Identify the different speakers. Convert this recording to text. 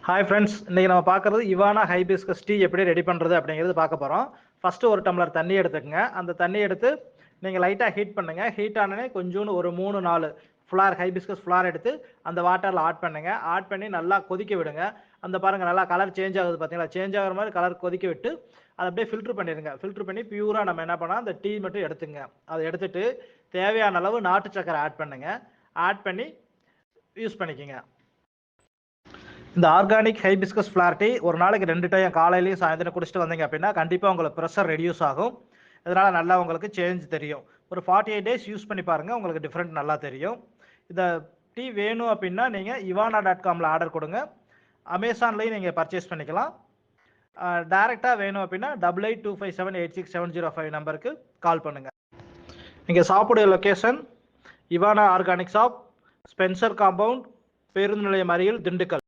Speaker 1: Hi friends, இன்றைக்கி நம்ம பார்க்குறது இவானா ஹைபிஸ்கஸ் டீ எப்படி ரெடி பண்ணுறது அப்படிங்கிறது பார்க்க போகிறோம். ஃபஸ்ட்டு ஒரு டம்ளர் தண்ணி எடுத்துக்கங்க. அந்த தண்ணி எடுத்து நீங்கள் லைட்டாக ஹீட் பண்ணுங்கள். ஹீட் ஆனோடனே கொஞ்சோண்டு ஒரு 3-4 ஃப்ளார் ஹைபிஸ்கஸ் ஃப்ளார் எடுத்து அந்த வாட்டரில் ஆட் பண்ணுங்கள். ஆட் பண்ணி நல்லா கொதிக்க விடுங்க. அந்த பாருங்கள் நல்லா கலர் சேஞ்ச் ஆகுது பார்த்தீங்களா? சேஞ்ச் ஆகிற மாதிரி கலர் கொதிக்க விட்டு அதை அப்படியே ஃபில்ட்ரு பண்ணிடுங்க. ஃபில்ட்ரு பண்ணி பியூராக நம்ம என்ன பண்ணால் அந்த டீ மட்டும் எடுத்துங்க. அதை எடுத்துகிட்டு தேவையான அளவு நாட்டு சக்கரை ஆட் பண்ணுங்கள். ஆட் பண்ணி யூஸ் பண்ணிக்கோங்க. இந்த ஆர்கானிக் ஹைபிஸ்கஸ் ஃப்ளார் டீ ஒரு நாளைக்கு 2 டைம் காலையிலையும் சாயந்தரம் குடிச்சிட்டு வந்தீங்க அப்படின்னா கண்டிப்பாக உங்களுக்கு ப்ரெஷர் ரெடியூஸ் ஆகும். இதனால் நல்லா உங்களுக்கு சேஞ்ச் தெரியும். ஒரு 48 டேஸ் யூஸ் பண்ணி பாருங்கள், உங்களுக்கு டிஃப்ரெண்ட் நல்லா தெரியும். இந்த டீ வேணும் அப்படின்னா நீங்கள் ivana.comல ஆர்டர் கொடுங்க. அமேசான்லேயும் நீங்கள் பர்ச்சேஸ் பண்ணிக்கலாம். டைரெக்டாக வேணும் அப்படின்னா 8825786705 நம்பருக்கு கால் பண்ணுங்கள். நீங்கள் சாப்பிடுற location Ivana organic shop, Spencer compound, பேருந்து நிலையம் அருகில், திண்டுக்கல்.